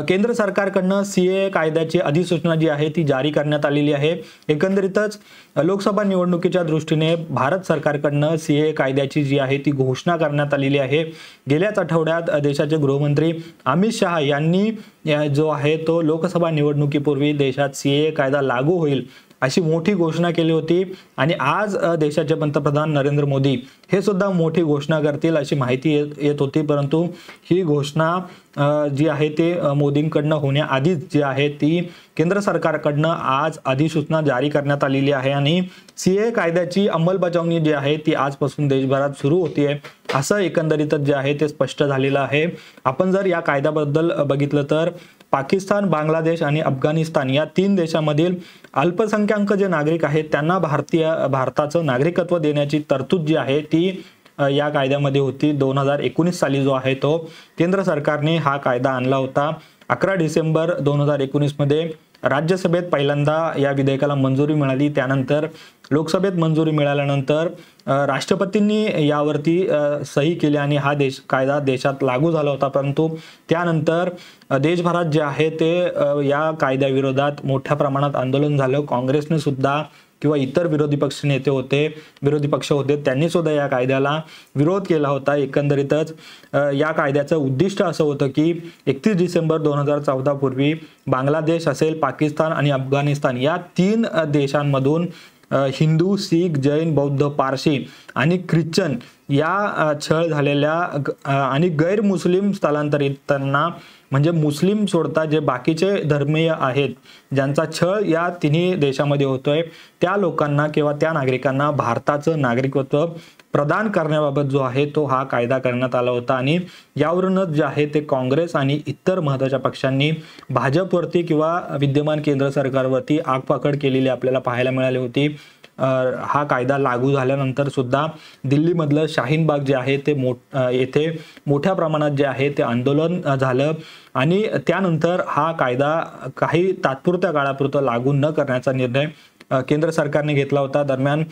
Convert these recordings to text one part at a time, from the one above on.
केंद्र सरकारकडनं सीए कायद्याची अधिसूचना जी आहे ती जारी करण्यात आलेली आहे। एकंदरीतच लोकसभा निवडणुकीच्या दृष्टीने भारत सरकारकडनं सीए कायद्याची जी आहे ती घोषणा करण्यात आलेली आहे। गेल्याच आठवड्यात देशाचे गृहमंत्री अमित शहा यांनी जो आहे तो लोकसभा निवडणुकीपूर्वी देशात सीए कायदा लागू होईल अशी मोठी घोषणा केली होती आणि आज देशाचे पंतप्रधान नरेंद्र मोदी हे सुद्धा मोठी घोषणा करतील अशी माहिती येत होती, परंतु ही घोषणा जी आहे ते मोदींकडनं होण्याआधीच जी आहे ती केंद्र सरकारकडनं आज अधिसूचना जारी करण्यात आलेली आहे आणि सीए कायद्याची अंमलबजावणी जी आहे ती आजपासून देशभरात सुरू होतीये असं एकंदरीतच जे आहे ते स्पष्ट झालेलं आहे। आपण जर या कायद्याबद्दल बघितलं तर पाकिस्तान, बांगलादेश आणि अफगाणिस्तान या 3 देशांमधील अल्पसंख्याक जे नागरिक आहेत त्यांना भारताचं नागरिकत्व देण्याची तरतूद जी आहे ती या कायद्यामध्ये होती। 2019 साली जो आहे तो केंद्र सरकारने हा कायदा आणला होता। 11 डिसेंबर 2019 मध्ये राज्यसभेत पहिल्यांदा या विधेयकाला मंजुरी मिळाली, त्यानंतर लोकसभेत मंजुरी मिळाल्यानंतर राष्ट्रपतींनी यावरती सही केली आणि हा कायदा देशात लागू झाला होता। परंतु त्यानंतर देशभरात जे आहे ते या कायद्याविरोधात मोठ्या प्रमाणात आंदोलन झालं। काँग्रेसने सुद्धा किंवा इतर विरोधी पक्ष होते त्यांनी सुद्धा या कायद्याला विरोध केला होता। एकंदरीतच या कायद्याचं उद्दिष्ट असं होतं की 31 डिसेंबर 2014 पूर्वी बांगलादेश असेल, पाकिस्तान आणि अफगाणिस्तान या 3 देशांमधून हिंदू, शीख, जैन, बौद्ध, पारशी आणि ख्रिश्चन या छळ झालेल्या आणि गैर मुस्लिम स्थलांतरितांना म्हणजे मुस्लिम सोडता जे बाकीचे धर्मीय आहेत ज्यांचा छळ या तिन्ही देशामध्ये होतोय त्या लोकांना किंवा त्या नागरिकांना भारताचं नागरिकत्व प्रदान करण्याबाबत जो आहे तो हा कायदा करण्यात आला होता आणि यावरूनच जे आहे ते काँग्रेस आणि इतर महत्त्वाच्या पक्षांनी भाजपवरती किंवा विद्यमान केंद्र सरकारवरती आगपाखड केलेली आपल्याला पाहायला मिळाली होती। हा कायदा लागू झाल्यानंतर सुद्धा दिल्लीमधलं शाहीन बाग जे आहे ते येथे मोठ्या प्रमाणात जे आहे ते आंदोलन झालं आणि त्यानंतर हा कायदा काही तात्पुरत्या काळापुरता लागू न करण्याचा निर्णय केंद्र सरकारने घेतला होता। दरम्यान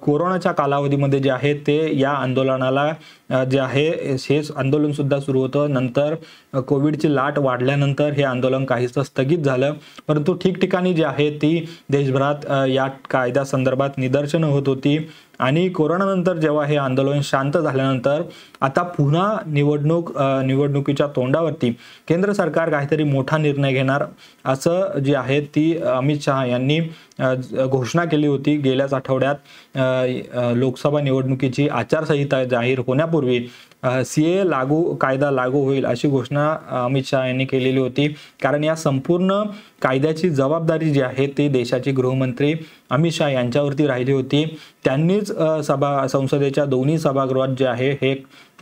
कोरोनाच्या कालावधीमध्ये जे आहे ते या आंदोलनाला जे आहे हे आंदोलन सुद्धा सुरू होतं। नंतर कोविडची लाट वाढल्यानंतर हे आंदोलन काहीसं स्थगित झालं, परंतु ठिकठिकाणी जी आहे ती देशभरात या कायद्या संदर्भात निदर्शनं होत होती आणि कोरोनानंतर जेव्हा हे आंदोलन शांत झाल्यानंतर आता पुन्हा निवडणुकीच्या तोंडावरती केंद्र सरकार काहीतरी मोठा निर्णय घेणार असं जे आहे ती अमित शहा यांनी घोषणा केली होती। गेल्याच आठवड्यात लोकसभा निवडणुकीची आचारसंहिता जाहीर होण्यापूर्वी सीए कायदा लागू होईल अशी घोषणा अमित शहा यांनी केलेली होती, कारण या संपूर्ण कायद्याची जबाबदारी जी आहे ती देशाचे गृहमंत्री अमित शहा यांच्यावरती राहिली होती। त्यांनीच संसदेच्या दोन्ही सभागृहात जे आहे हे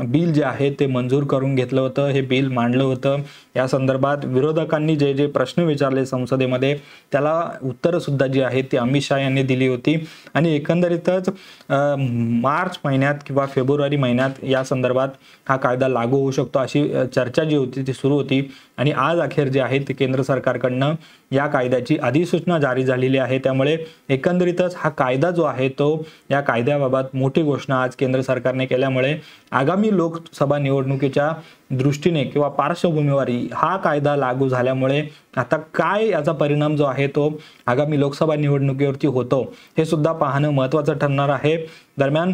बिल जे आहे ते मंजूर करून घेतलं होतं, हे बिल मांडलं होतं। या संदर्भात विरोधकांनी जे जे प्रश्न विचारले संसदेमध्ये त्याला उत्तर सुद्धा जी आहे ती अमित शहा यांनी दिली होती आणि एकंदरीतच मार्च महिन्यात किंवा फेब्रुवारी महिन्यात या संदर्भात हा कायदा लागू होऊ शकतो अशी चर्चा जी होती ती सुरू होती आणि आज अखेर जे आहे ते केंद्र सरकारकडनं या कायद्याची अधिसूचना जारी झालेली आहे। त्यामुळे एकंदरीतच हा कायदा जो आहे तो या कायद्याबाबत मोठी घोषणा आज केंद्र सरकारने केल्यामुळे आगामी लोकसभा निवडणुकीच्या दृष्टीने किंवा पार्श्वभूमीवर हा कायदा लागू झाल्यामुळे आता काय याचा परिणाम जो आहे तो आगामी लोकसभा निवडणुकीवरती होतो हे सुद्धा पाहणं महत्त्वाचं ठरणार आहे। दरम्यान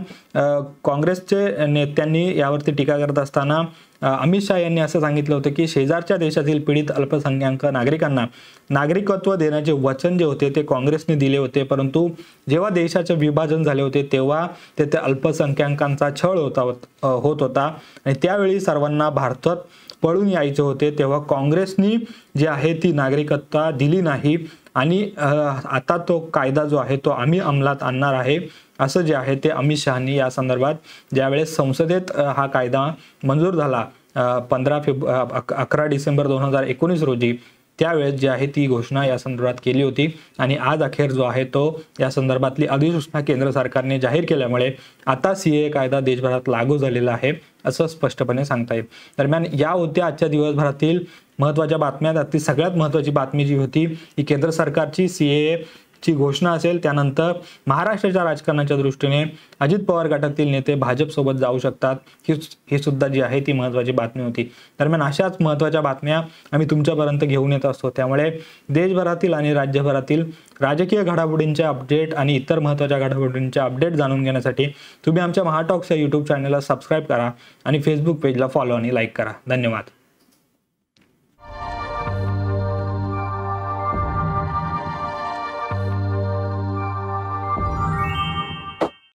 काँग्रेसचे नेत्यांनी यावरती टीका करत असताना अमित शहा यांनी असं सांगितलं होतं की शेजारच्या देशातील पीडित अल्पसंख्याक नागरिकांना नागरिकत्व देण्याचे वचन जे होते ते काँग्रेसने दिले होते, परंतु जेव्हा देशाचे विभाजन झाले होते तेव्हा तेथे अल्पसंख्याकांचा छळ होत होता आणि त्यावेळी सर्वांना भारतात पळून यायचे होते, तेव्हा काँग्रेसनी जे आहे ती नागरिकत्व दिली नाही आणि आता तो कायदा जो आहे तो आम्ही अंमलात आणणार आहे असं जे आहे ते अमित शहानी या संदर्भात ज्यावेळेस संसदेत हा कायदा मंजूर झाला 11 डिसेंबर 2019 रोजी त्यावेळेस जी आहे ती घोषणा या संदर्भात केली होती आणि आज अखेर जो आहे तो या संदर्भातली अधिसूचना केंद्र सरकारने जाहीर केल्यामुळे आता सीए कायदा देशभरात लागू झालेला आहे असं स्पष्टपणे सांगता येईल। दरम्यान या होत्या आजच्या दिवसभरातील महत्त्वाच्या बातम्या। त्यातली सगळ्यात महत्त्वाची बातमी जी होती ही केंद्र सरकारची सीए ची घोषणा असेल त्यानंतर महाराष्ट्राच्या राजकारणाच्या दृष्टीने अजित पवार गटातील नेते भाजप सोबत जाऊ शकतात, ही सुद्धा जी आहे ती महत्त्वाची बातमी होती। दरम्यान अशाच महत्त्वाच्या बातम्या आम्ही तुमच्यापर्यंत घेऊन येत असतो, त्यामुळे देशभरातील आणि राज्यभरातील राजकीय घडामोडींचे अपडेट आणि इतर महत्त्वाच्या घडामोडींचे अपडेट जाणून घेण्यासाठी तुम्ही आमच्या महाटॉक्स या YouTube चॅनलला सबस्क्राईब करा आणि फेसबुक पेजला फॉलो आणि लाईक करा। धन्यवाद।